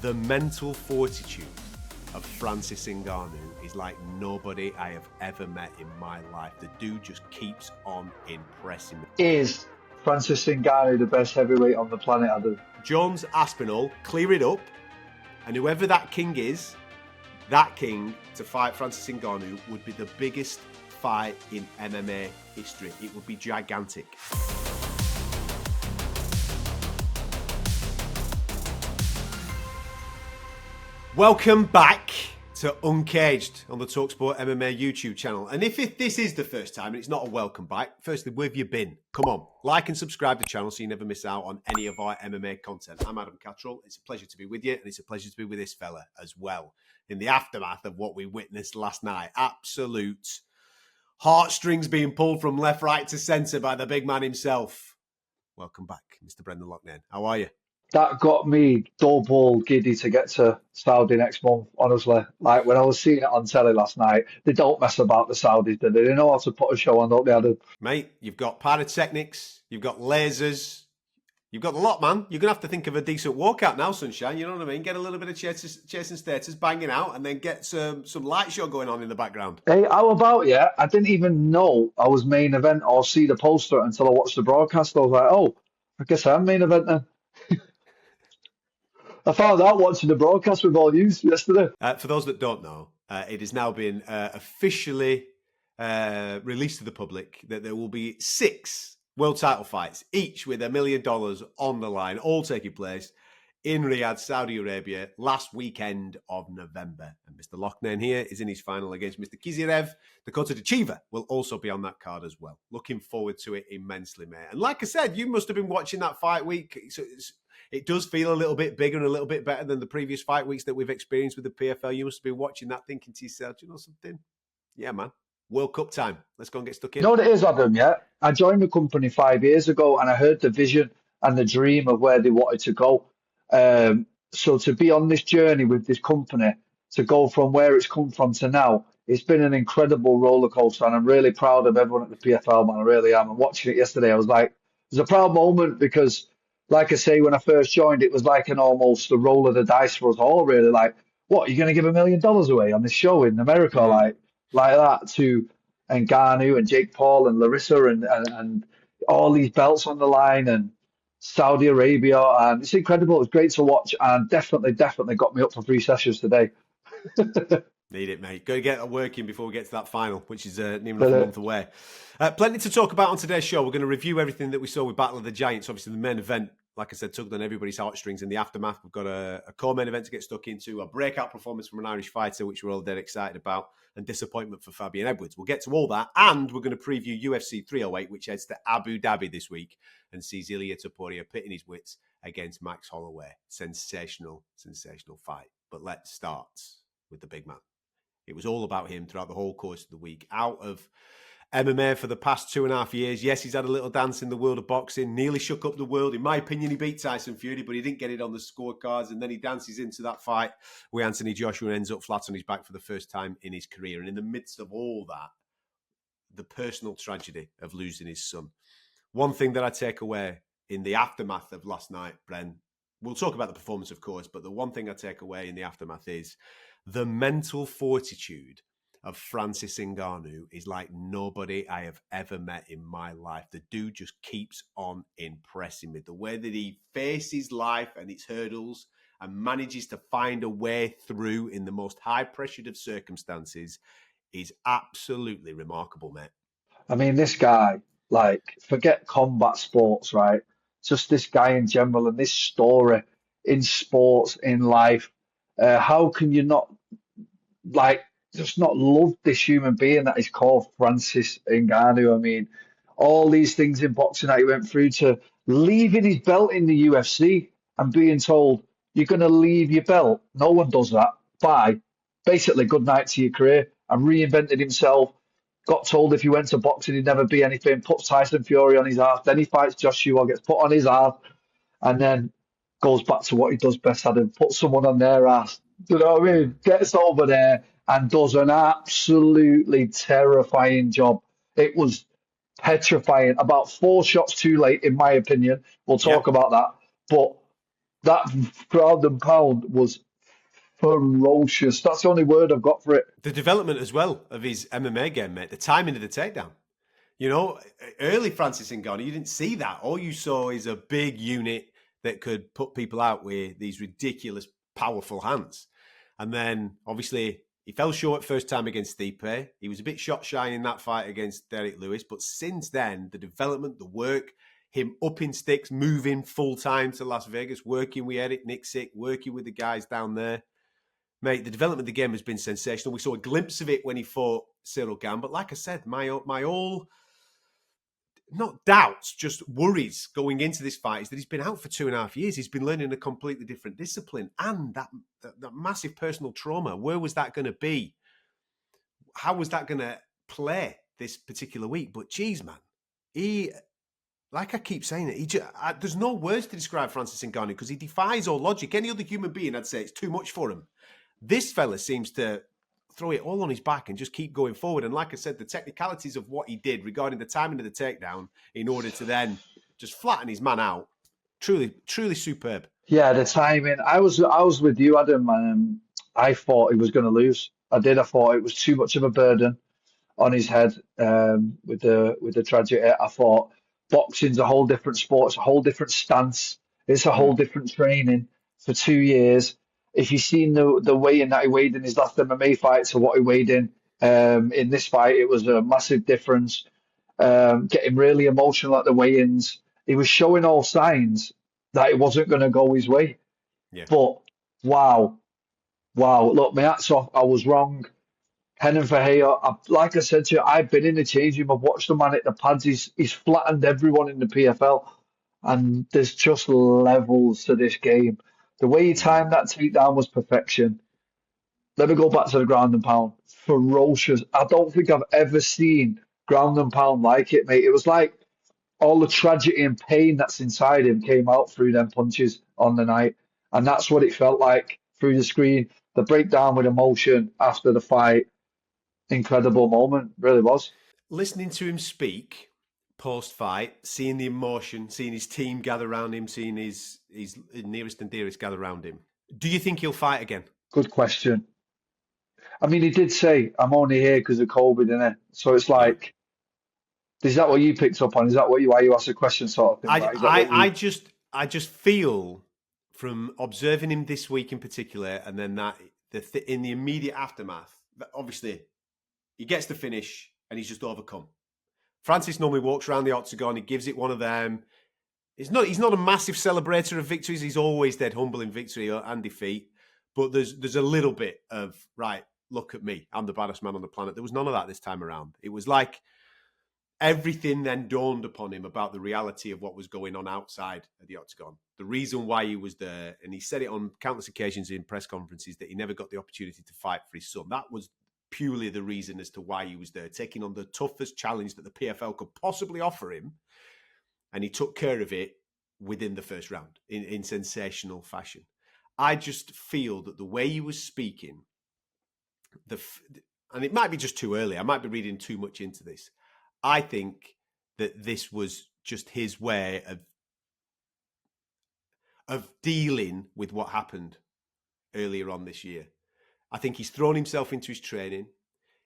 The mental fortitude of Francis Ngannou is like nobody I have ever met in my life. The dude just keeps on impressing me. Is Francis Ngannou the best heavyweight on the planet, Adam? Jones Aspinall, clear it up, and whoever that king is, that king to fight Francis Ngannou would be the biggest fight in MMA history. It would be gigantic. Welcome back to Uncaged on the talkSPORT MMA YouTube channel. And if this is the first time and it's not a welcome back, firstly, where have you been? Come on, like and subscribe to the channel so you never miss out on any of our MMA content. I'm Adam Cattrall. It's a pleasure to be with you, and it's a pleasure to be with this fella as well. In the aftermath of what we witnessed last night, absolute heartstrings being pulled from left, right to centre by the big man himself. Welcome back, Mr. Brendan Loughnane. How are you? That got me double giddy to get to Saudi next month, honestly. Like, when I was seeing it on telly last night, they don't mess about the Saudis, do they? They know how to put a show on, don't they, Adam? Mate, you've got pyrotechnics, you've got lasers, you've got a lot, man. You're going to have to think of a decent walkout now, Sunshine, you know what I mean? Get a little bit of chasing status, banging out, and then get some light show going on in the background. Hey, how about you? I didn't even know I was main event or see the poster until I watched the broadcast. I was like, oh, I guess I'm main event then. I found out watching the broadcast with all Hughes yesterday. For those that don't know, it has now been officially released to the public that there will be 6 world title fights, each with $1 million on the line, all taking place in Riyadh, Saudi Arabia, last weekend of November. And Mr. Loughnane here is in his final against Mr. Kizirev. Dakota Dechiva will also be on that card as well. Looking forward to it immensely, mate. And like I said, you must have been watching that fight week. It does feel a little bit bigger and a little bit better than the previous fight weeks that we've experienced with the PFL. You must have been watching that thinking to yourself, do you know something? Yeah, man. World Cup time. Let's go and get stuck in. You know what it is, Adam, yeah? I joined the company 5 years ago and I heard the vision and the dream of where they wanted to go. So to be on this journey with this company, to go from where it's come from to now, it's been an incredible roller coaster, and I'm really proud of everyone at the PFL, man. I really am. And watching it yesterday, I was like, it was a proud moment because, like I say, when I first joined, it was like almost a roll of the dice for us all, really. Like, what, you're going to give $1 million away on this show in America, like that, to Ngannou and Jake Paul and Larissa and all these belts on the line and Saudi Arabia, and it's incredible. It was great to watch, and definitely got me up for 3 sessions today. Need it, mate. Got to get that working before we get to that final, which is near enough a month away. Plenty to talk about on today's show. We're going to review everything that we saw with Battle of the Giants. Obviously, the main event, like I said, tugged on everybody's heartstrings. In the aftermath, we've got a co-main event to get stuck into, a breakout performance from an Irish fighter, which we're all dead excited about, and disappointment for Fabian Edwards. We'll get to all that, and we're going to preview UFC 308, which heads to Abu Dhabi this week and sees Ilia Topuria pitting his wits against Max Holloway. Sensational fight. But let's start with the big man. It was all about him throughout the whole course of the week. Out of MMA for the past 2.5 years. Yes, he's had a little dance in the world of boxing, nearly shook up the world. In my opinion, he beat Tyson Fury, but he didn't get it on the scorecards. And then he dances into that fight with Anthony Joshua and ends up flat on his back for the first time in his career. And in the midst of all that, the personal tragedy of losing his son. One thing that I take away in the aftermath of last night, Bren, we'll talk about the performance, of course, but the one thing I take away in the aftermath is the mental fortitude of Francis Ngannou is like nobody I have ever met in my life. The dude just keeps on impressing me. The way that he faces life and its hurdles and manages to find a way through in the most high-pressured of circumstances is absolutely remarkable, mate. I mean, this guy, like, forget combat sports, right? Just this guy in general and this story in sports, in life. How can you not, like, just not love this human being that is called Francis Ngannou? I mean, all these things in boxing that he went through, to leaving his belt in the UFC and being told, you're going to leave your belt. No one does that. Bye. Basically, good night to your career. And reinvented himself. Got told if he went to boxing, he'd never be anything. Puts Tyson Fury on his ass. Then he fights Joshua, gets put on his ass. And then goes back to what he does best, Adam, put someone on their ass. Do you know what I mean? Gets over there and does an absolutely terrifying job. It was petrifying. About 4 shots too late, in my opinion. We'll talk about that. But That ground and pound was ferocious. That's the only word I've got for it. The development as well of his MMA game, mate. The timing of the takedown. You know, early Francis Ngannou, you didn't see that. All you saw is a big unit that could put people out with these ridiculous, powerful hands. And then, obviously, he fell short first time against Stipe. He was a bit shot shy in that fight against Derek Lewis. But since then, the development, the work, him up in sticks, moving full time to Las Vegas, working with Eric Nixick, working with the guys down there. Mate, the development of the game has been sensational. We saw a glimpse of it when he fought Cyril Gane. But like I said, my all not doubts, just worries going into this fight is that he's been out for 2.5 years. He's been learning a completely different discipline, and that massive personal trauma. Where was that going to be? How was that going to play this particular week? But geez, man, he, like I keep saying it, there's no words to describe Francis Ngannou because he defies all logic. Any other human being, I'd say it's too much for him. This fella seems to throw it all on his back and just keep going forward. And like I said, the technicalities of what he did regarding the timing of the takedown in order to then just flatten his man out, truly, truly superb. Yeah, the timing. I was with you, Adam, and I thought he was going to lose. I did. I thought it was too much of a burden on his head with the tragedy. I thought boxing's a whole different sport. It's a whole different stance. It's a whole different training for 2 years. If you've seen the weigh-in that he weighed in his last MMA fight to what he weighed in this fight, it was a massive difference. Getting really emotional at the weigh-ins. He was showing all signs that it wasn't going to go his way. Yeah. But wow, look, my hats off. I was wrong. Henan Fahea, like I said to you, I've been in the change room. I've watched the man at the pads. He's flattened everyone in the PFL, and there's just levels to this game. The way he timed that takedown was perfection. Let me go back to the ground and pound. Ferocious. I don't think I've ever seen ground and pound like it, mate. It was like all the tragedy and pain that's inside him came out through them punches on the night. And that's what it felt like through the screen. The breakdown with emotion after the fight. Incredible moment, really was. Listening to him speak post-fight, seeing the emotion, seeing his team gather around him, seeing his nearest and dearest gather around him. Do you think he'll fight again? Good question. I mean, he did say, I'm only here because of COVID, innit? So it's like, is that what you picked up on? Is that why you asked a question sort of thing? I just feel from observing him this week in particular, and then in the immediate aftermath, that obviously he gets the finish and he's just overcome. Francis normally walks around the octagon, he gives it one of them. He's not a massive celebrator of victories. He's always dead humble in victory and defeat. But there's a little bit of, right, look at me, I'm the baddest man on the planet. There was none of that this time around. It was like everything then dawned upon him about the reality of what was going on outside of the octagon. The reason why he was there, and he said it on countless occasions in press conferences, that he never got the opportunity to fight for his son. That was purely the reason as to why he was there, taking on the toughest challenge that the PFL could possibly offer him. And he took care of it within the first round in sensational fashion. I just feel that the way he was speaking, and it might be just too early, I might be reading too much into this. I think that this was just his way of dealing with what happened earlier on this year. I think he's thrown himself into his training.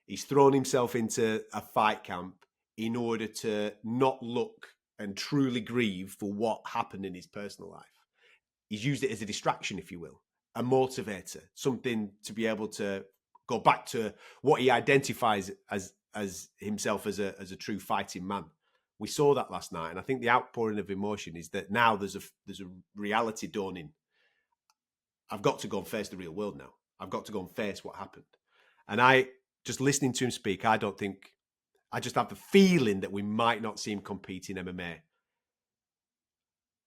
He's thrown himself into a fight camp in order to not look and truly grieve for what happened in his personal life. He's used it as a distraction, if you will, a motivator, something to be able to go back to what he identifies as himself as a true fighting man. We saw that last night, and I think the outpouring of emotion is that now there's a reality dawning. I've got to go and face the real world now. I've got to go and face what happened. And just listening to him speak, I just have the feeling that we might not see him compete in MMA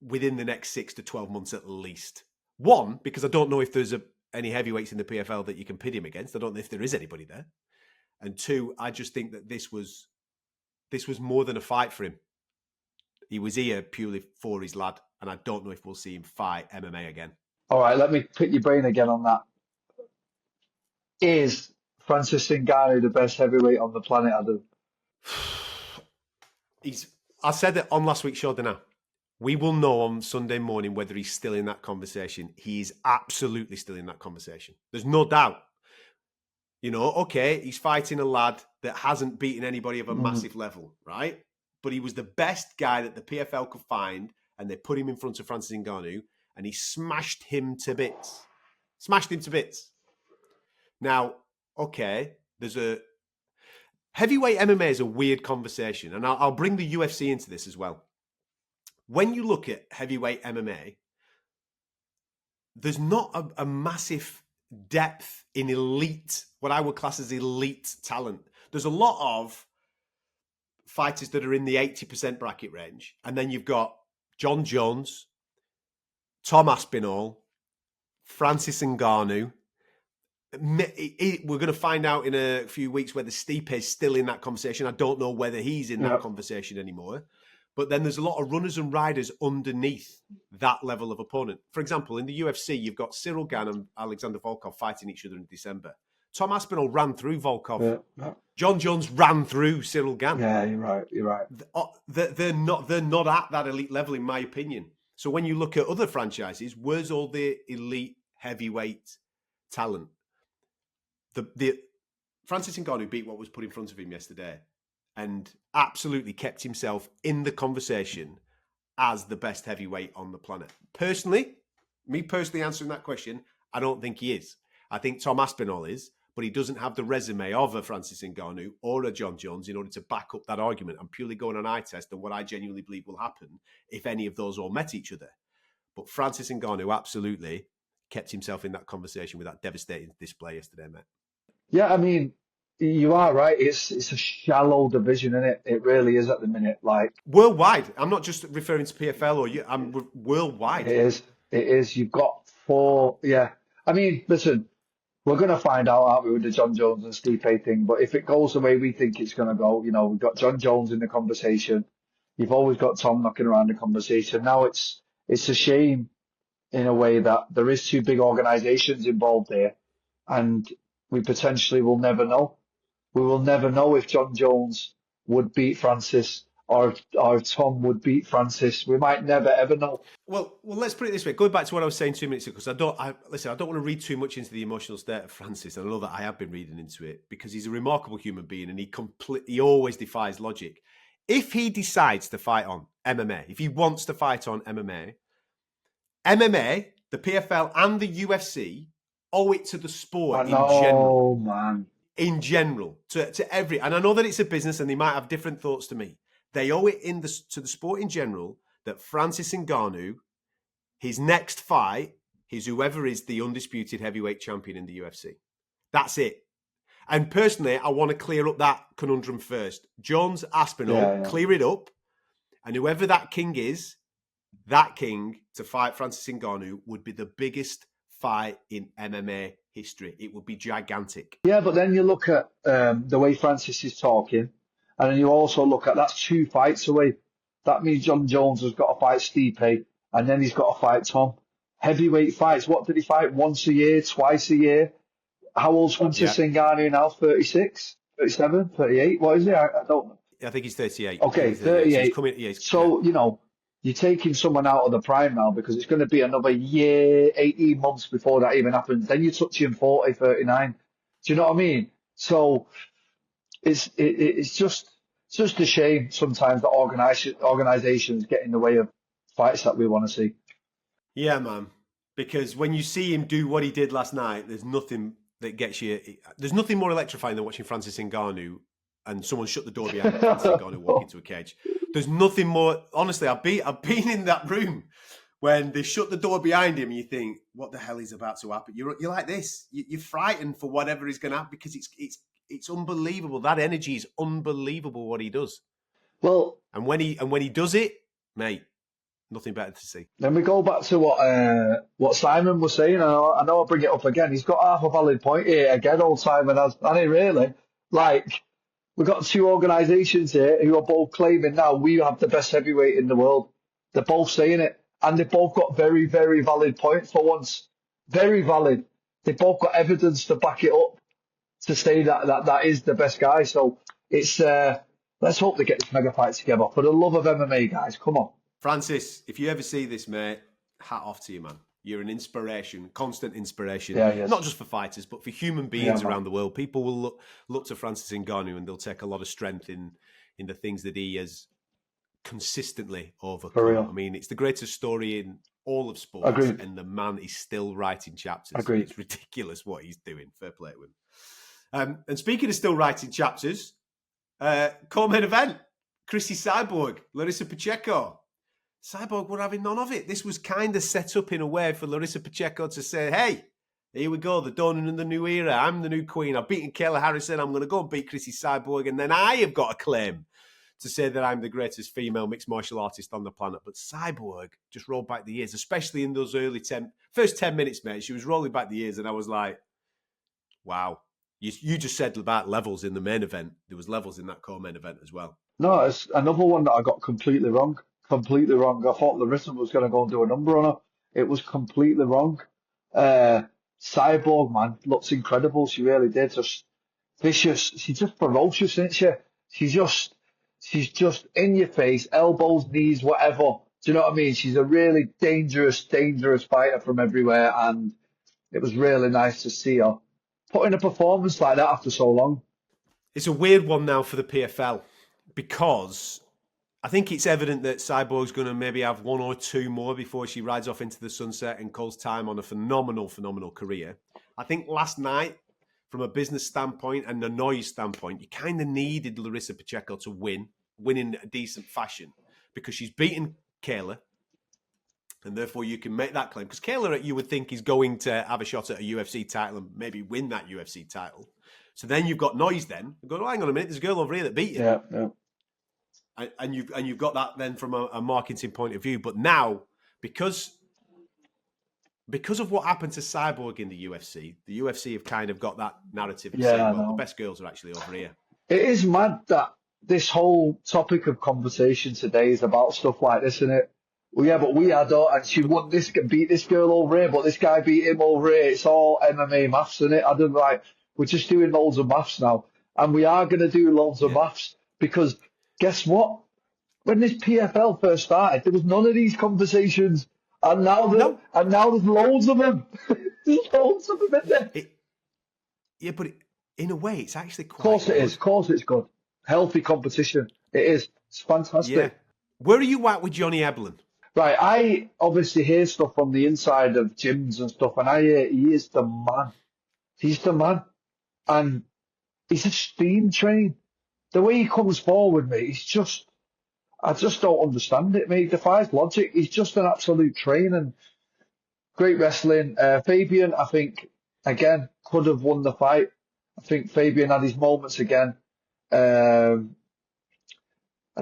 within the next 6 to 12 months at least. One, because I don't know if there's any heavyweights in the PFL that you can pit him against. I don't know if there is anybody there. And two, I just think that this was more than a fight for him. He was here purely for his lad, and I don't know if we'll see him fight MMA again. All right, let me pick your brain again on that. Is Francis Ngannou the best heavyweight on the planet, Adam? I said it on last week's show, didn't I? We will know on Sunday morning whether he's still in that conversation. He is absolutely still in that conversation. There's no doubt. You know, okay, he's fighting a lad that hasn't beaten anybody of a massive level, right? But he was the best guy that the PFL could find, and they put him in front of Francis Ngannou, and he smashed him to bits. Smashed him to bits. Now, okay, there's a... Heavyweight MMA is a weird conversation, and I'll bring the UFC into this as well. When you look at heavyweight MMA, there's not a massive depth in elite, what I would class as elite talent. There's a lot of fighters that are in the 80% bracket range. And then you've got John Jones, Tom Aspinall, Francis Ngannou. We're going to find out in a few weeks whether Stipe is still in that conversation. I don't know whether he's in that conversation anymore. But then there's a lot of runners and riders underneath that level of opponent. For example, in the UFC, you've got Cyril Gane and Alexander Volkov fighting each other in December. Tom Aspinall ran through Volkov. Yeah. John Jones ran through Cyril Gane. Yeah, you're right. They're not at that elite level, in my opinion. So when you look at other franchises, where's all the elite heavyweight talent? The Francis Ngannou beat what was put in front of him yesterday, and absolutely kept himself in the conversation as the best heavyweight on the planet. Me personally answering that question, I don't think he is. I think Tom Aspinall is, but he doesn't have the resume of a Francis Ngannou or a John Jones in order to back up that argument. I'm purely going on eye test and what I genuinely believe will happen if any of those all met each other. But Francis Ngannou absolutely kept himself in that conversation with that devastating display yesterday, mate. Yeah, I mean, you are right. It's a shallow division, isn't it? It really is at the minute. Like worldwide. I'm not just referring to PFL or you. I'm worldwide. It is. You've got 4. Yeah. I mean, listen, we're going to find out, aren't we, with the John Jones and Stipe thing. But if it goes the way we think it's going to go, you know, we've got John Jones in the conversation. You've always got Tom knocking around the conversation. Now it's a shame in a way that there is 2 big organizations involved here, and we potentially will never know. We will never know if John Jones would beat Francis or Tom would beat Francis. We might never ever know. Well, let's put it this way. Going back to what I was saying 2 minutes ago, because I don't want to read too much into the emotional state of Francis, and I know that I have been reading into it because he's a remarkable human being and he always defies logic. If he decides to fight on MMA, if he wants to fight on MMA, the PFL and the UFC owe it to the sport in general. Man. In general, to every, and I know that it's a business and they might have different thoughts to me. They owe it to the sport in general that Francis Ngannou, his next fight is whoever is the undisputed heavyweight champion in the UFC. That's it. And personally, I want to clear up that conundrum first. Jones, Aspinall, clear it up. And whoever that king is, that king to fight Francis Ngannou would be the biggest fight in MMA history. It would be gigantic. Yeah, but then you look at the way Francis is talking, and then you also look at that's 2 fights away. That means John Jones has got to fight Stipe, and then he's got to fight Tom. Heavyweight fights. What did he fight? Once a year, twice a year? How old's Francis Ngannou now? 36, 37, 38? What is he? I don't know. I think he's 38. Okay, 38. So, you know, you're taking someone out of the prime now because it's going to be another year, 18 months before that even happens. Then you're touching 40, 39. Do you know what I mean? So it's just a shame sometimes that organizations get in the way of fights that we want to see. Yeah, man. Because when you see him do what he did last night, there's nothing that gets you. There's nothing more electrifying than watching Francis Ngannou and someone shut the door behind Francis Ngannou walk into a cage. There's nothing more. Honestly, I've been in that room when they shut the door behind him and you think, what the hell is about to happen? You're like this. You're frightened for whatever is going to happen because it's unbelievable. That energy is unbelievable what he does. Well, and when he does it, mate, nothing better to see. Then we go back to what Simon was saying. I know I'll bring it up again. He's got half a valid point here again, old Simon has, hasn't he, really? Like, we've got 2 organisations here who are both claiming now we have the best heavyweight in the world. They're both saying it. And they've both got very, very valid points for once. Very valid. They've both got evidence to back it up to say that is the best guy. So it's let's hope they get this mega fight together. For the love of MMA, guys, come on. Francis, if you ever see this, mate, hat off to you, man. You're an inspiration, constant inspiration, Yeah, yes. not just for fighters, but for human beings around the world. People will look to Francis Ngannou and they'll take a lot of strength in the things that he has consistently overcome. For real. I mean, it's the greatest story in all of sports, Agreed. and the man is still writing chapters. Agreed. It's ridiculous what he's doing. Fair play to him. And speaking of still writing chapters, co-main event, Chrissy Cyborg, Larissa Pacheco. Cyborg were having none of it. This was kind of set up in a way for Larissa Pacheco to say, hey, here we go, the dawning of the new era. I'm the new queen. I've beaten Kayla Harrison. I'm going to go and beat Chrissy Cyborg. And then I have got a claim to say that I'm the greatest female mixed martial artist on the planet. But Cyborg just rolled back the years, especially in those first 10 minutes, mate. She was rolling back the years. And I was like, wow. You just said about levels in the main event. There was levels in that co-main event as well. No, it's another one that I got completely wrong. Completely wrong. I thought Larissa was going to go and do a number on her. It was completely wrong. Cyborg, man, looks incredible. She really did. Just vicious. She's just ferocious, isn't she? She's just in your face, elbows, knees, whatever. Do you know what I mean? She's a really dangerous fighter from everywhere. And it was really nice to see her put in a performance like that after so long. It's a weird one now for the PFL because I think it's evident that Cyborg's going to maybe have one or two more before she rides off into the sunset and calls time on a phenomenal career. I think last night, from a business standpoint and a noise standpoint, you kind of needed Larissa Pacheco to win in a decent fashion because she's beaten Kayla. And therefore, you can make that claim. Because Kayla, you would think, is going to have a shot at a UFC title and maybe win that UFC title. So then you've got noise then. You go, oh, hang on a minute, there's a girl over here that beat you. Yeah. And you've got that then from a marketing point of view. But now, because of what happened to Cyborg in the UFC have kind of got that narrative of saying, well, the best girls are actually over here. It is mad that this whole topic of conversation today is about stuff like this, isn't it? Well, yeah, but we had her, and she won this, beat this girl over here, but this guy beat him over here. It's all MMA maths, isn't it? I don't like. We're just doing loads of maths now, and we are going to do loads of maths because guess what? When this PFL first started, there was none of these conversations, and now there's loads of them. There's loads of them in there. But in a way, it's actually quite. Of course it is. Of course it's good. Healthy competition. It is. It's fantastic. Yeah. Where are you at with Johnny Eblin? Right, I obviously hear stuff from the inside of gyms and stuff, and I hear he is the man. He's the man. And he's a steam train. The way he comes forward, mate, I just don't understand it, mate. He defies logic. He's just an absolute train and great wrestling. Fabian, I think, again, could have won the fight. I think Fabian had his moments again. I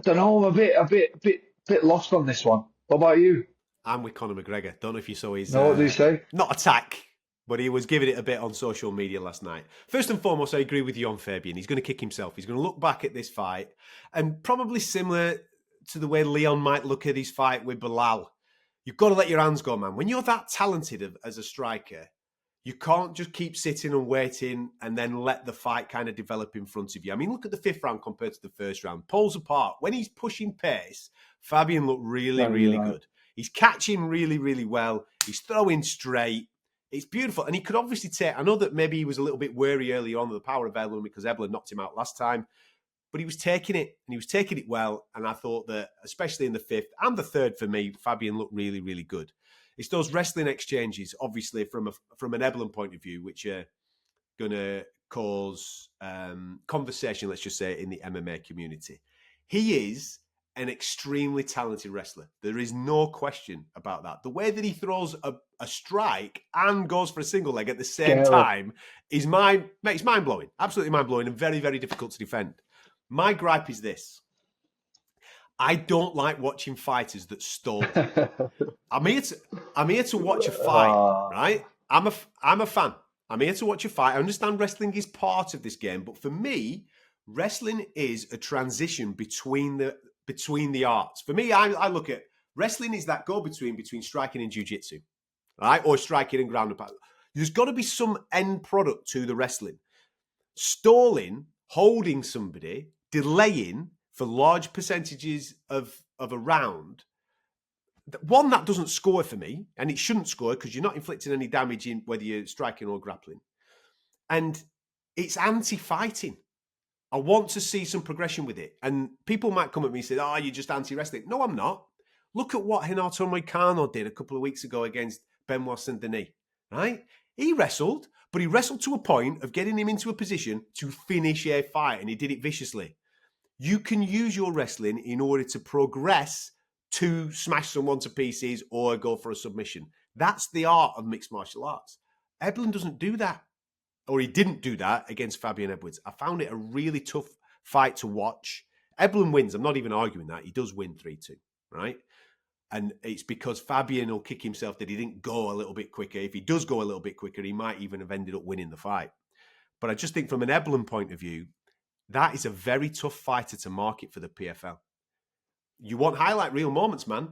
don't know, I'm a bit lost on this one. What about you? I'm with Conor McGregor. Don't know if you saw his... No, what did he say? Not attack, but he was giving it a bit on social media last night. First and foremost, I agree with you on Fabian. He's going to kick himself. He's going to look back at this fight, and probably similar to the way Leon might look at his fight with Bilal. You've got to let your hands go, man. When you're that talented as a striker, you can't just keep sitting and waiting and then let the fight kind of develop in front of you. I mean, look at the fifth round compared to the first round. Poles apart. When he's pushing pace, Fabian looked really good. He's catching really, really well. He's throwing straight. It's beautiful. And he could obviously take... I know that maybe he was a little bit wary early on with the power of Eblin because Eblin knocked him out last time. But he was taking it, and he was taking it well. And I thought that, especially in the fifth and the third for me, Fabian looked really, really good. It's those wrestling exchanges, obviously, from an Eblin point of view, which are going to cause conversation, let's just say, in the MMA community. He is an extremely talented wrestler. There is no question about that. The way that he throws a strike and goes for a single leg at the same time is mind-blowing. Absolutely mind-blowing and very, very difficult to defend. My gripe is this. I don't like watching fighters that stall. I'm here to watch a fight, right? I'm a fan. I'm here to watch a fight. I understand wrestling is part of this game, but for me, wrestling is a transition between the arts. For me, I look at wrestling is that go-between between striking and jiu-jitsu, right? Or striking and ground and pound. There's got to be some end product to the wrestling. Stalling, holding somebody, delaying for large percentages of a round one, that doesn't score for me, and it shouldn't score because you're not inflicting any damage in whether you're striking or grappling. And it's anti-fighting. I want to see some progression with it. And people might come at me and say, oh, you're just anti-wrestling. No, I'm not. Look at what Renato Moicano did a couple of weeks ago against Benoit Saint-Denis, right? He wrestled, but he wrestled to a point of getting him into a position to finish a fight, and he did it viciously. You can use your wrestling in order to progress to smash someone to pieces or go for a submission. That's the art of mixed martial arts. Eblin doesn't do that, or he didn't do that against Fabian Edwards. I found it a really tough fight to watch. Eblin wins. I'm not even arguing that. He does win 3-2, right? And it's because Fabian will kick himself that he didn't go a little bit quicker. If he does go a little bit quicker, he might even have ended up winning the fight. But I just think from an Eblin point of view, that is a very tough fighter to market for the PFL. You want highlight reel moments, man.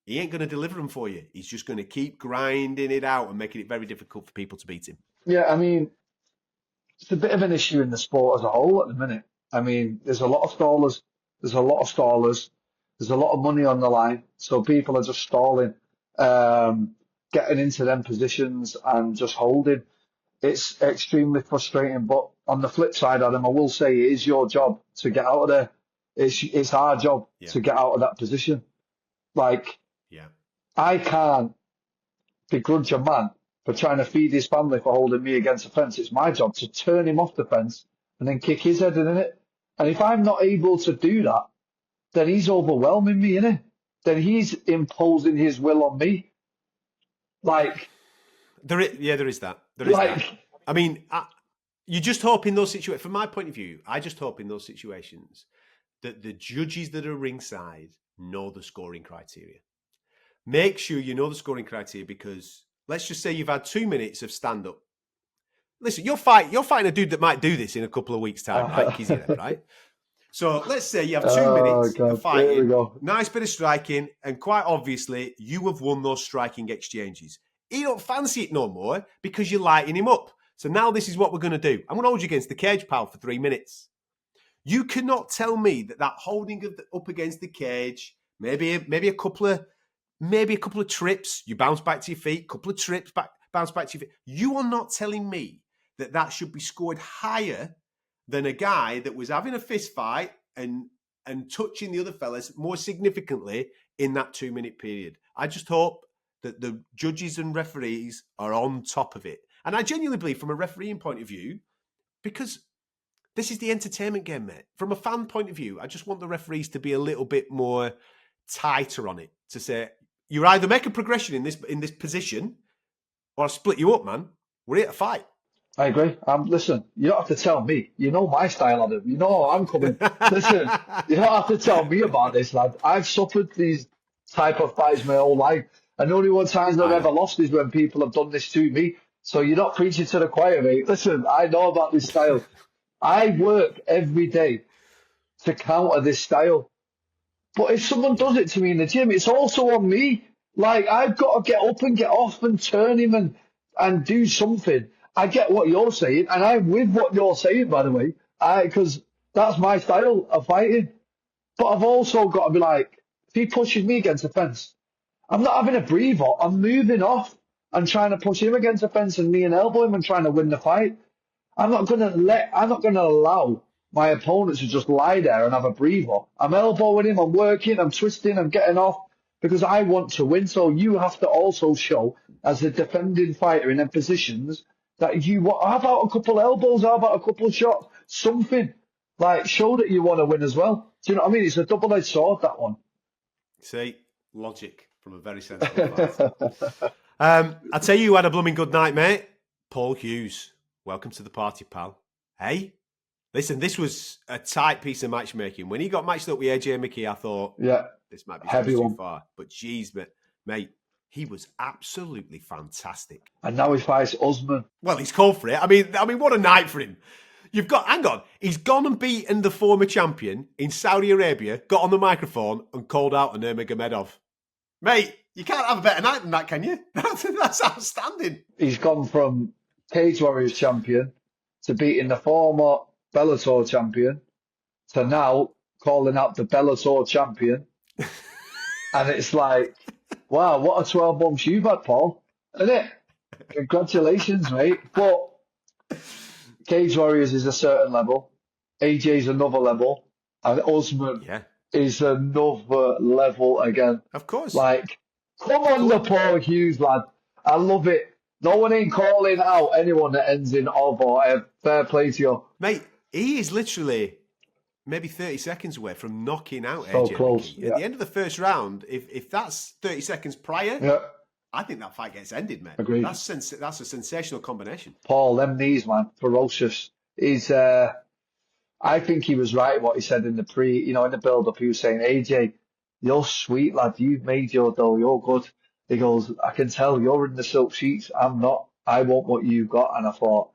He ain't going to deliver them for you. He's just going to keep grinding it out and making it very difficult for people to beat him. Yeah, I mean, it's a bit of an issue in the sport as a whole at the minute. I mean, there's a lot of stallers. There's a lot of money on the line. So people are just stalling, getting into them positions and just holding. It's extremely frustrating. But on the flip side, Adam, I will say it is your job to get out of there. It's our job to get out of that position. Like, I can't begrudge a man for trying to feed his family for holding me against a fence. It's my job to turn him off the fence and then kick his head in it. And if I'm not able to do that, then he's overwhelming me, innit? Then he's imposing his will on me. Like, there is that. There is that. I mean, you just hope in those situations, from my point of view, I just hope in those situations that the judges that are ringside know the scoring criteria. Make sure you know the scoring criteria, because let's just say you've had 2 minutes of stand-up. Listen, you're fighting a dude that might do this in a couple of weeks' time, right? Kiziev, right? So let's say you have 2 minutes of fighting, nice bit of striking, and quite obviously you have won those striking exchanges. He don't fancy it no more because you're lighting him up. So now this is what we're going to do. I'm going to hold you against the cage, pal, for 3 minutes. You cannot tell me that holding up against the cage, maybe a couple of trips, you bounce back to your feet, couple of trips, bounce back to your feet. You are not telling me that should be scored higher than a guy that was having a fist fight and touching the other fellas more significantly in that 2 minute period. I just hope that the judges and referees are on top of it. And I genuinely believe from a refereeing point of view, because this is the entertainment game, mate. From a fan point of view, I just want the referees to be a little bit more tighter on it, to say, you either make a progression in this position or I'll split you up, man. We're here to fight. I agree. Listen, you don't have to tell me. You know my style, Adam. You know how I'm coming. Listen, you don't have to tell me about this, lad. I've suffered these type of fights my whole life. And the only one times I've ever lost is when people have done this to me. So you're not preaching to the choir, mate. Listen, I know about this style. I work every day to counter this style. But if someone does it to me in the gym, it's also on me. Like, I've got to get up and get off and turn him and do something. I get what you're saying, and I'm with what you're saying, by the way, because that's my style of fighting. But I've also got to be like, if he pushes me against the fence, I'm not having a breather. I'm moving off and trying to push him against the fence and me and elbow him and trying to win the fight. I'm not going to allow my opponent to just lie there and have a breather. I'm elbowing him, I'm working, I'm twisting, I'm getting off because I want to win. So you have to also show, as a defending fighter in them positions, that how about a couple elbows, how about a couple of shots, something. Like, show that you want to win as well. Do you know what I mean? It's a double-edged sword, that one. See, logic from a very sensible fighter. I tell you who had a blooming good night, mate. Paul Hughes. Welcome to the party, pal. Hey? Listen, this was a tight piece of matchmaking. When he got matched up with AJ Mickey, I thought, this might be heavy too one. far. But geez, mate, he was absolutely fantastic. And now he fights Usman. Well, he's called for it. I mean, what a night for him. Hang on. He's gone and beaten the former champion in Saudi Arabia, got on the microphone and called out Nurmagomedov. Mate, you can't have a better night than that, can you? That's outstanding. He's gone from Cage Warriors champion to beating the former Bellator champion to now calling out the Bellator champion. And it's like, Wow, what a 12 months you've had, Paul. Isn't it? Congratulations, mate. But Cage Warriors is a certain level. AJ's another level. And Usman Yeah, is another level again. of course. Like, come on the Paul Hughes, lad. I love it. No one ain't calling out anyone that ends in of or fair play to you. Mate, he is literally maybe 30 seconds away from knocking out So AJ close. McKee. At the end of the first round, if that's 30 seconds prior, Yeah, I think that fight gets ended, mate. agreed. That's a sensational combination. Paul, them knees, man, ferocious. He's, I think he was right what he said in the build-up. He was saying, AJ, you're sweet, lad. You've made your dough. You're good. He goes, I can tell you're in the silk sheets. I'm not. I want what you've got. And I thought,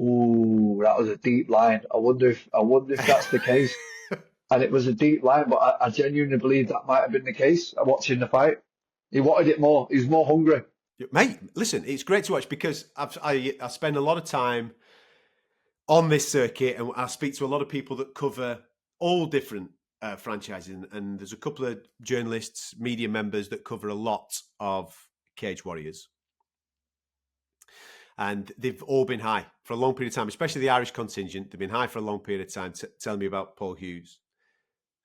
ooh, that was a deep line. I wonder if that's the case. And it was a deep line, but I genuinely believe that might have been the case. Watching the fight, he wanted it more. He was more hungry. Mate, listen, it's great to watch because I spend a lot of time on this circuit and I speak to a lot of people that cover all different franchises. And there's a couple of journalists, media members that cover a lot of Cage Warriors. And they've all been high for a long period of time, especially the Irish contingent. They've been high for a long period of time, telling me about Paul Hughes.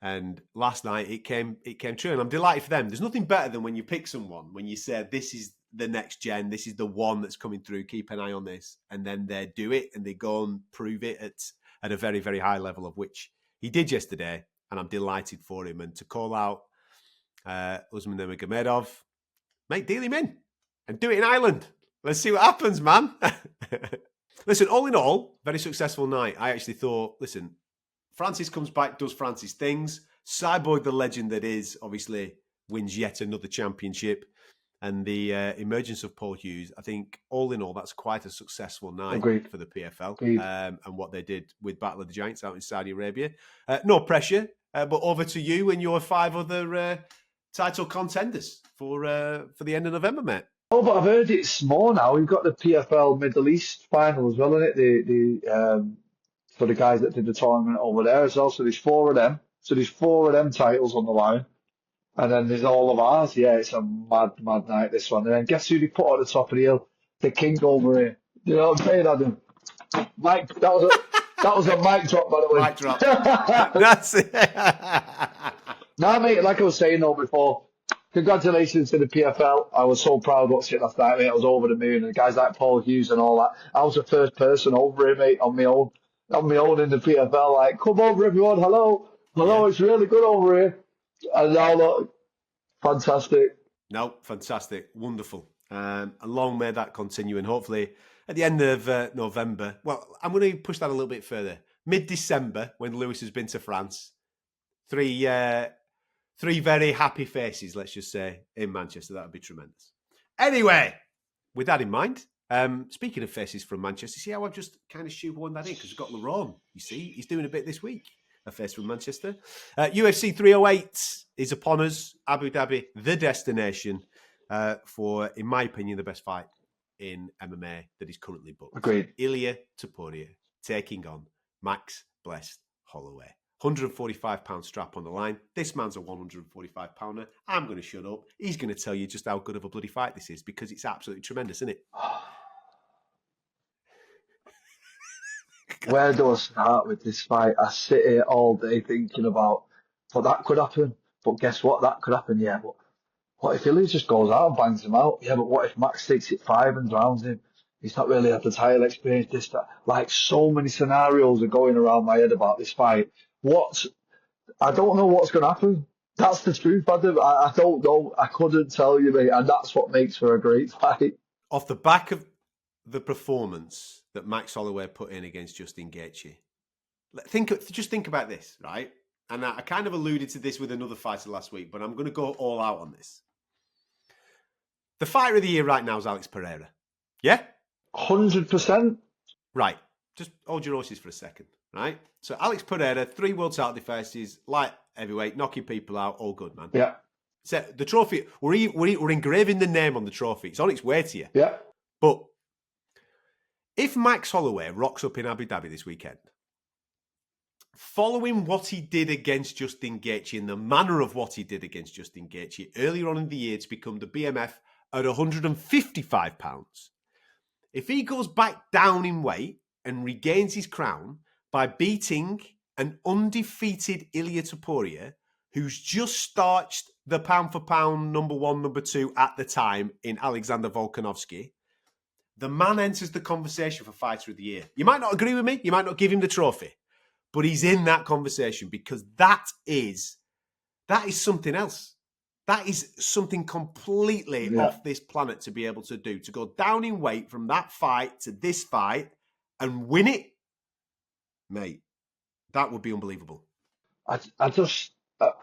And last night it came true, and I'm delighted for them. There's nothing better than when you pick someone, when you say, this is the next gen, this is the one that's coming through, keep an eye on this, and then they do it, and they go and prove it at a very, very high level, of which he did yesterday, and I'm delighted for him. And to call out Usman Nurmagomedov, mate, deal him in, and do it in Ireland. Let's see what happens, man. Listen, all in all, very successful night. I actually thought, listen, Francis comes back, does Francis things. Cyborg, the legend that is, obviously wins yet another championship. And the emergence of Paul Hughes, I think, all in all, that's quite a successful night for the PFL and what they did with Battle of the Giants out in Saudi Arabia. No pressure, but over to you and your 5 other title contenders for the end of November, mate. Oh, but I've heard it's more now. We've got the PFL Middle East final as well, isn't it? For the guys that did the tournament over there as well. So there's 4 of them. So there's 4 of them titles on the line. And then there's all of ours. Yeah, it's a mad night, this one. And then guess who they put at the top of the hill? The king over here. You know what I'm saying, Adam? Mike, that was a mic drop, by the way. Mic drop. That's it. Nah, mate, like I was saying though before, congratulations to the PFL. I was so proud watching it last night, mate. I was over the moon. And guys like Paul Hughes and all that. I was the first person over here, mate, on my own in the PFL. Like, come over, everyone. Hello. Yeah. It's really good over here. And now look, fantastic. No, fantastic. Wonderful. And long may that continue. And hopefully at the end of November, well, I'm going to push that a little bit further. Mid-December, when Lewis has been to France, 3 very happy faces, let's just say, in Manchester. That would be tremendous. Anyway, with that in mind, speaking of faces from Manchester, see how I've just kind of shoehorned that in because we've got Laurent, you see. He's doing a bit this week. A face from Manchester. UFC 308 is upon us. Abu Dhabi, the destination for, in my opinion, the best fight in MMA that is currently booked. Agreed. Ilia Topuria taking on Max Blessed Holloway. £145 strap on the line. This man's a 145 pounder. I'm going to shut up. He's going to tell you just how good of a bloody fight this is because it's absolutely tremendous, isn't it? Where do I start with this fight? I sit here all day thinking about, but that could happen. But guess what? That could happen, yeah. But what if Ilya just goes out and bangs him out? Yeah, but what if Max takes it 5 and drowns him? He's not really had the title experience. This, that. Like, so many scenarios are going around my head about this fight. I don't know what's going to happen. That's the truth, Adam. I don't know. I couldn't tell you, mate. And that's what makes for a great fight. Off the back of the performance that Max Holloway put in against Justin Gaethje, just think about this, right? And I kind of alluded to this with another fighter last week, but I'm going to go all out on this. The fighter of the year right now is Alex Pereira. Yeah? 100%. Right. Just hold your horses for a second, right? So Alex Pereira, 3 world title defenses, light heavyweight, knocking people out, all good, man. Yeah. So the trophy, we're engraving the name on the trophy. It's on its way to you. Yeah. But if Max Holloway rocks up in Abu Dhabi this weekend, following what he did against Justin Gaethje and the manner of what he did against Justin Gaethje earlier on in the year to become the BMF at 155 pounds, if he goes back down in weight and regains his crown by beating an undefeated Ilia Topuria, who's just starched the pound-for-pound number 1, number 2 at the time in Alexander Volkanovski, the man enters the conversation for Fighter of the Year. You might not agree with me. You might not give him the trophy. But he's in that conversation because that is something else. That is something completely off this planet to be able to do. To go down in weight from that fight to this fight and win it, mate, that would be unbelievable. I just,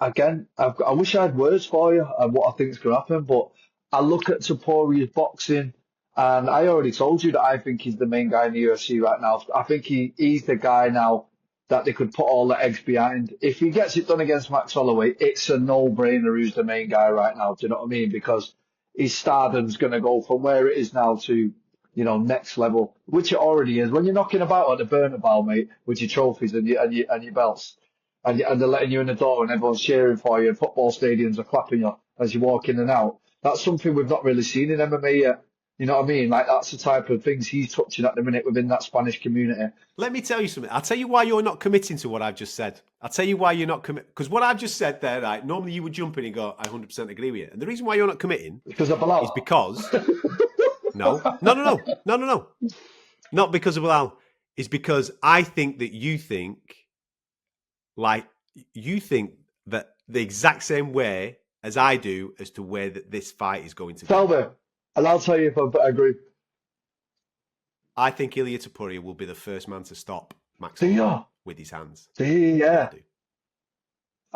again, I wish I had words for you and what I think is going to happen, but I look at Topuria's boxing, and I already told you that I think he's the main guy in the UFC right now. I think he's the guy now that they could put all the eggs behind. If he gets it done against Max Holloway, it's a no-brainer who's the main guy right now. Do you know what I mean? Because his stardom's going to go from where it is now to, next level, which it already is. When you're knocking about at the Bernabeu, mate, with your trophies and your belts, and they're letting you in the door and everyone's cheering for you, and football stadiums are clapping you as you walk in and out, that's something we've not really seen in MMA yet. You know what I mean? Like, that's the type of things he's touching at the minute within that Spanish community. Let me tell you something. I'll tell you why you're not committing to what I've just said. I'll tell you why you're not committing. Because what I've just said there, right, normally you would jump in and go, I 100% agree with you. And the reason why you're not committing because of Bilal. Is because... No. Not because of Bilal. It's because I think that you think that the exact same way as I do as to where that this fight is going to Tell go. me, and I'll tell you if I agree. I think Ilia Topuria will be the first man to stop Max Do Holloway you? with his hands. Do you? Yeah. I do.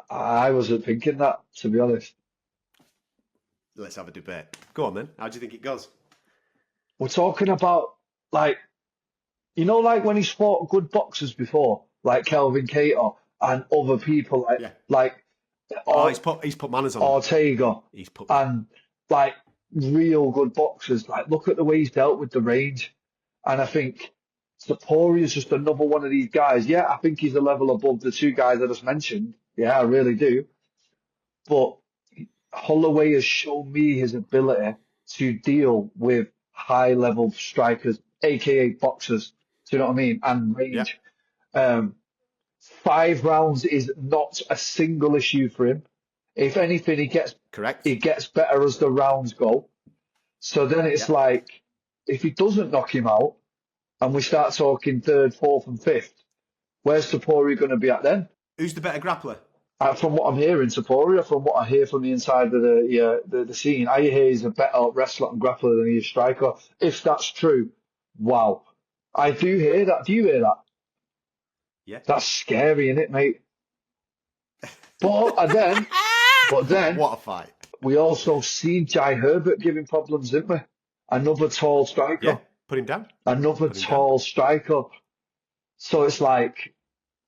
I wasn't thinking that, to be honest. Let's have a debate. Go on, then. How do you think it goes? We're talking about, like when he's fought good boxers before, like Kelvin Cater and other people, He's put manners on Ortega, He's put and like real good boxers. Like, look at the way he's dealt with the range, and I think Topuria is just another one of these guys. Yeah, I think he's a level above the two guys I just mentioned. Yeah, I really do. But Holloway has shown me his ability to deal with high-level strikers, aka boxers. Do you know what I mean? And range. Yeah. 5 rounds is not a single issue for him. If anything, he gets better as the rounds go. So then it's like, if he doesn't knock him out, and we start talking 3rd, 4th, and 5th, where's Topuria going to be at then? Who's the better grappler? From what I'm hearing, Topuria, from what I hear from the inside of the scene, I hear he's a better wrestler and grappler than he is striker. If that's true, wow. I do hear that. Do you hear that? Yeah. That's scary, isn't it, mate? But then, what a fight. We also seen Jai Herbert giving problems, didn't we? Another tall striker. Yeah, put him down. Another tall striker. So it's like,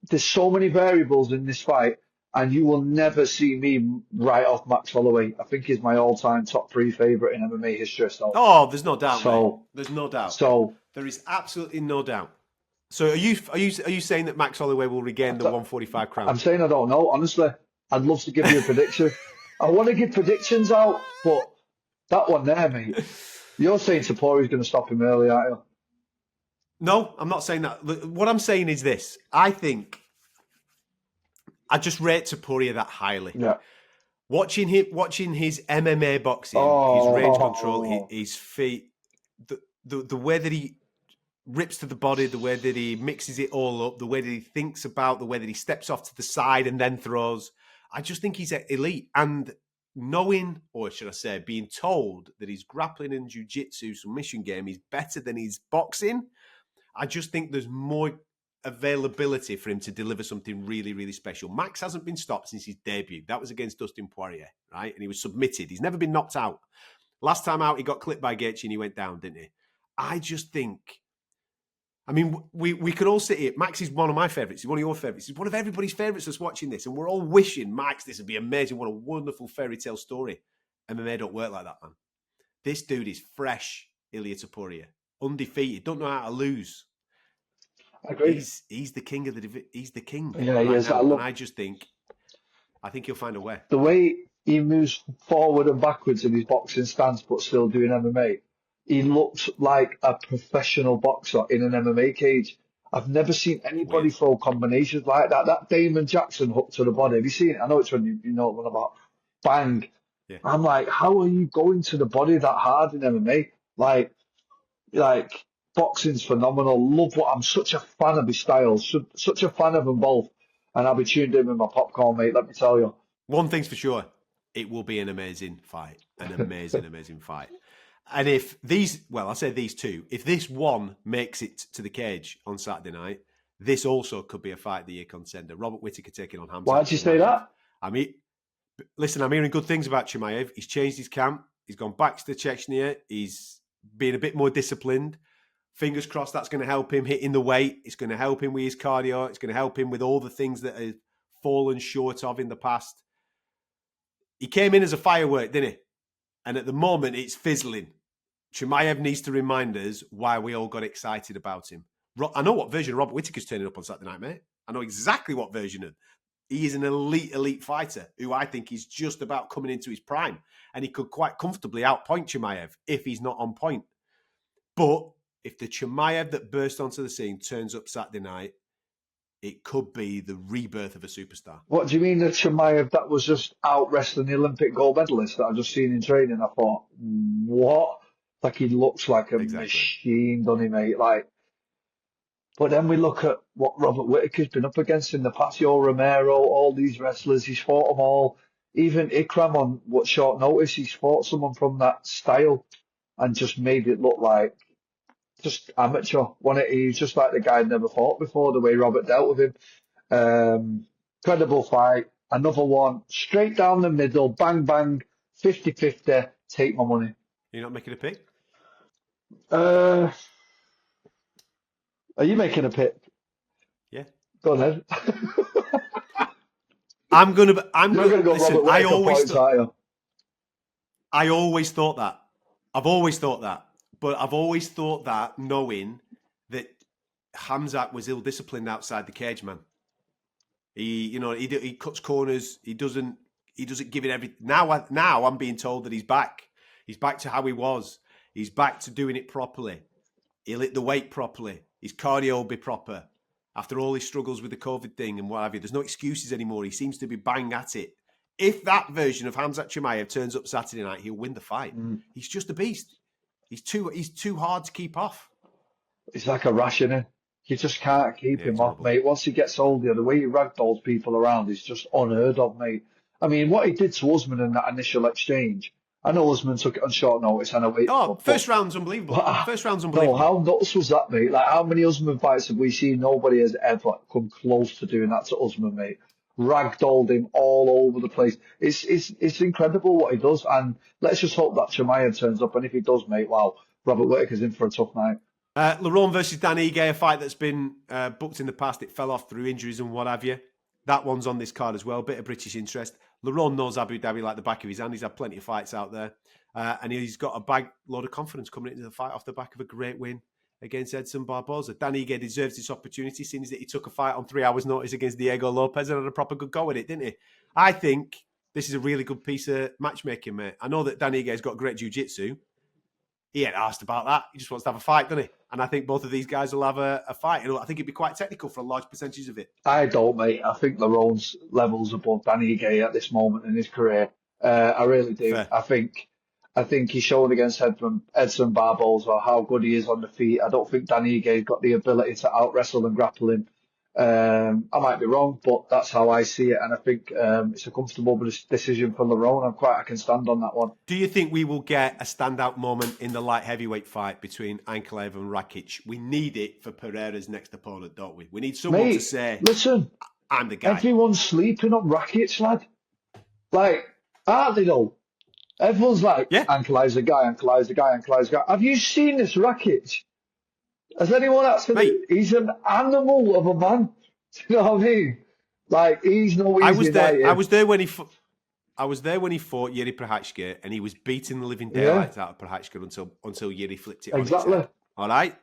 there's so many variables in this fight, and you will never see me write off Max Holloway. I think he's my all-time top 3 favourite in MMA history. So. Oh, there's no doubt, mate. There's no doubt. So there is absolutely no doubt. So are you saying that Max Holloway will regain the 145 crown? I'm saying I don't know. Honestly, I'd love to give you a prediction. I want to give predictions out, but that one there, mate. You're saying Topuria's going to stop him early, aren't you? No, I'm not saying that. What I'm saying is this. I think I just rate Topuria that highly. Yeah. Watching his MMA boxing, his range control, his feet, the way that he rips to the body, the way that he mixes it all up, the way that he thinks about, the way that he steps off to the side and then throws. I just think he's elite. And knowing, or should I say, being told that his grappling and jiu-jitsu submission game is better than his boxing, I just think there's more availability for him to deliver something really, really special. Max hasn't been stopped since his debut. That was against Dustin Poirier, right? And he was submitted. He's never been knocked out. Last time out, he got clipped by Gaethje and he went down, didn't he? I just think, I mean, we could all sit here. Max is one of my favourites. He's one of your favourites. He's one of everybody's favourites that's watching this. And we're all wishing, Max, this would be amazing. What a wonderful fairy tale story. MMA don't work like that, man. This dude is fresh, Ilia Topuria. Undefeated. Don't know how to lose. Agreed. He's the king of he's the king Yeah, right he is. now, and I think he'll find a way. The way he moves forward and backwards in his boxing stance, but still doing MMA. He looks like a professional boxer in an MMA cage. I've never seen anybody Weird. throw combinations like that. That Damon Jackson hook to the body. Have you seen it? I know it's when you know what I'm about. Bang. Yeah. I'm like, how are you going to the body that hard in MMA? Like boxing's phenomenal. Love what I'm such a fan of his styles. Such a fan of them both. And I'll be tuned in with my popcorn, mate. Let me tell you. One thing's for sure, it will be an amazing fight. An amazing, amazing fight. And if these, well, I say these two, if this one makes it to the cage on Saturday night, this also could be a fight of the year contender. Robert Whittaker taking on Hamzat. Why'd you say that? Listen, I'm hearing good things about Chimaev. He's changed his camp. He's gone back to Chechnya. He's being a bit more disciplined. Fingers crossed that's going to help him hitting the weight. It's going to help him with his cardio. It's going to help him with all the things that have fallen short of in the past. He came in as a firework, didn't he? And at the moment, it's fizzling. Chimaev needs to remind us why we all got excited about him. I know what version of Robert Whittaker's turning up on Saturday night, mate. I know exactly what version of. He is an elite fighter who I think is just about coming into his prime. And he could quite comfortably outpoint Chimaev if he's not on point. But if the Chimaev that burst onto the scene turns up Saturday night, it could be the rebirth of a superstar. What do you mean the Chimaev that was just out wrestling the Olympic gold medalist that I've just seen in training? I thought, what? Like he looks like a machine, doesn't he, mate? But then we look at what Robert Whittaker's been up against in the Pacho, Romero, all these wrestlers. He's fought them all. Even Ikram on what short notice, he's fought someone from that style and just made it look like just amateur. He's just like the guy I'd never fought before, the way Robert dealt with him. Incredible fight. Another one, straight down the middle, bang, bang, 50-50, take my money. You're not making a pick? Are you making a pick? Yeah. Go on then. I'm gonna go listen, Robert Whittaker I always thought that. I've always thought that. But I've always thought that knowing that Hamzat was ill-disciplined outside the cage, man. He cuts corners. He doesn't give it everything. Now I'm being told that he's back. He's back to how he was. He's back to doing it properly. He'll hit the weight properly. His cardio will be proper. After all his struggles with the COVID thing and what have you, there's no excuses anymore. He seems to be bang at it. If that version of Hamzat Chimaev turns up Saturday night, he'll win the fight. He's just a beast. He's too hard to keep off. He's like a ration. You just can't keep him off, mate. Once he gets older, the way he ragdolls people around is just unheard of, mate. I mean, what he did to Usman in that initial exchange, I know Usman took it on short notice and I waited. First round's unbelievable. First round's unbelievable. No, how nuts was that, mate? Like, how many Usman fights have we seen? Nobody has ever come close to doing that to Usman, mate. Ragdolled him all over the place. It's incredible what he does, and let's just hope that Chimaev turns up. And if he does, mate, wow, Robert Whittaker's in for a tough night. Lerone versus Dan Ige, a fight that's been booked in the past. It fell off through injuries and what have you. That one's on this card as well. Bit of British interest. Lerone knows Abu Dhabi like the back of his hand. He's had plenty of fights out there, and he's got a bag load of confidence coming into the fight off the back of a great win against Edson Barboza. Dan Ige deserves this opportunity, seeing that he took a fight on 3 hours' notice against Diego Lopez and had a proper good go at it, didn't he? I think this is a really good piece of matchmaking, mate. I know that Dan Ige's got great jiu-jitsu. He ain't asked about that. He just wants to have a fight, doesn't he? And I think both of these guys will have a fight. I think it'd be quite technical for a large percentage of it. I don't, mate. I think Lerone's levels above Dan Ige at this moment in his career. I really do. Fair. I think he's shown against Edson Barboza how good he is on the feet. I don't think Dan Ige's got the ability to out-wrestle and grapple him. I might be wrong, but that's how I see it. And I think it's a comfortable decision for Lerone. I can stand on that one. Do you think we will get a standout moment in the light heavyweight fight between Ankalaev and Rakic? We need it for Pereira's next opponent, don't we? We need someone to say, listen, I'm the guy. Everyone's sleeping on Rakic, lad. Like, aren't they though? Everyone's like, yeah. Ankalaev's the guy, Ankalaev's the guy, Ankalaev's the guy. Have you seen this Rakic? Has anyone actually? He's an animal of a man. Do you know what I mean? Like, he's no easy. I was there when he fought Yuri Prochazka, and he was beating the living daylights out of Prochazka until Yuri flipped it on his head. All right.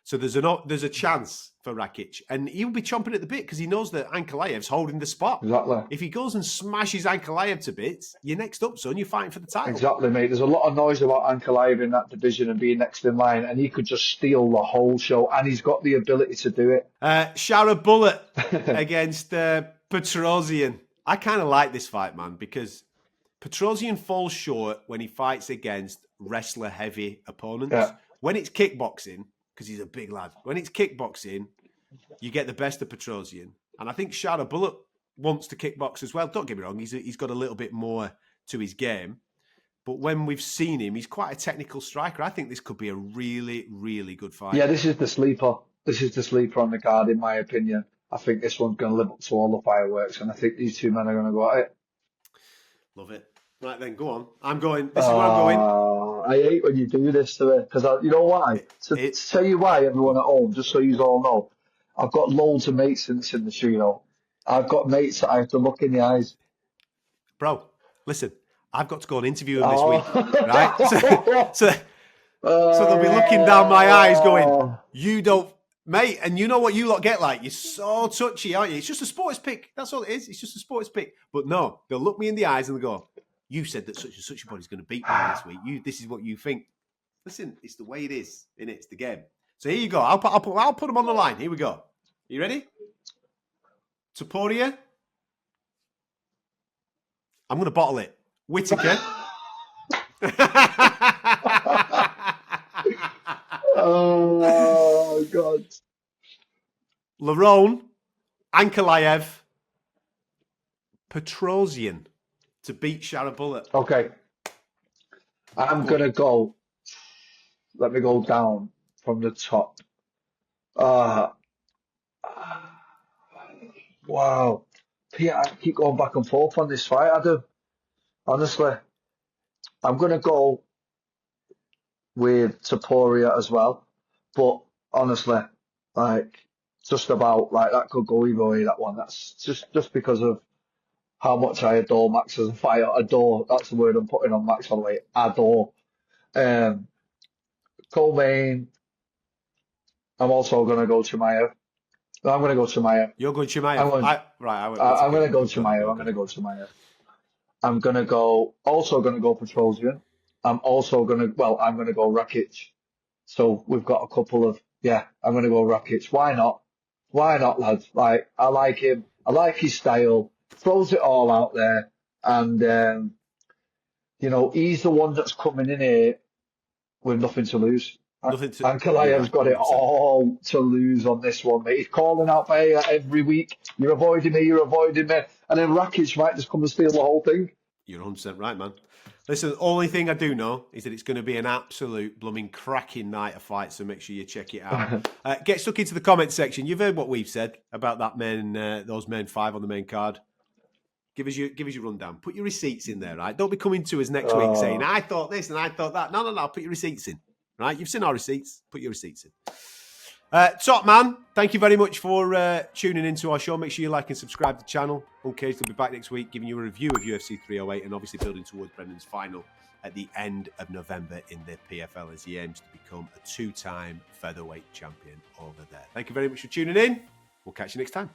So there's a chance for Rakic, and he'll be chomping at the bit because he knows that Ankalaev's holding the spot. Exactly. If he goes and smashes Ankalaev to bits, you're next up, son. You're fighting for the title. Exactly, mate. There's a lot of noise about Ankalaev in that division and being next in line, and he could just steal the whole show, and he's got the ability to do it. Shara Bullet against Petrosian. I kind of like this fight, man, because Petrosian falls short when he fights against wrestler-heavy opponents. Yeah. When it's kickboxing, because he's a big lad, when it's kickboxing, you get the best of Petrosian. And I think Shara Bullet wants to kickbox as well. Don't get me wrong, he's got a little bit more to his game. But when we've seen him, he's quite a technical striker. I think this could be a really, really good fight. Yeah, this is the sleeper. This is the sleeper on the card, in my opinion. I think this one's going to live up to all the fireworks, and I think these two men are going to go at it. Love it. Right then, go on. I'm going. This is where I'm going. I hate when you do this to me, because you know why? To tell you why, everyone at home, just so you all know, I've got loads of mates in this industry, you know. I've got mates that I have to look in the eyes. Bro, listen, I've got to go and interview him this week, right? So they'll be looking down my eyes going, you don't, mate, and you know what you lot get like? You're so touchy, aren't you? It's just a sports pick. That's all it is. It's just a sports pick. But no, they'll look me in the eyes and they'll go, you said that such and such a body's going to beat me this week. This is what you think. Listen, it's the way it is, innit? It's the game. So here you go. I'll put them on the line. Here we go. You ready? Topuria. I'm going to bottle it. Whittaker. Oh, God. Lerone, Ankalaev, Petrosian to beat Shara Bullet. Okay. I'm going to go. Let me go down from the top. Wow. Peter, I keep going back and forth on this fight, I do. Honestly. I'm going to go with Topuria as well. But honestly, like, just about, like, that could go either way, that one. That's just because of how much I adore Max as a fighter. Adore, that's the word I'm putting on Max Holloway. Adore. Co-main, I'm also going to go Chimaev. I'm going to go Chimaev. You're going Chimaev? I'm going to go Chimaev. I'm going to go Chimaev. I'm going to go, also going to go Petrosian. I'm also going to, well, I'm going to go Rakic. So we've got a couple of, I'm going to go Rakic. Why not? Why not, lads? Like, I like him. I like his style. Throws it all out there. And, you know, he's the one that's coming in here with nothing to lose. Ankalaev's got it all to lose on this one, mate. He's calling out for you every week. You're avoiding me, you're avoiding me. And then Rakic might just come and steal the whole thing. You're 100% right, man. Listen, the only thing I do know is that it's going to be an absolute blooming cracking night of fights, so make sure you check it out. Get stuck into the comment section. You've heard what we've said about that those men 5 on the main card. Give us your rundown. Put your receipts in there, right? Don't be coming to us next week saying, I thought this and I thought that. No. Put your receipts in, right? You've seen our receipts. Put your receipts in. Top man, thank you very much for tuning into our show. Make sure you like and subscribe to the channel. UNCAGED will be back next week giving you a review of UFC 308 and obviously building towards Brendan's final at the end of November in the PFL as he aims to become a 2-time featherweight champion over there. Thank you very much for tuning in. We'll catch you next time.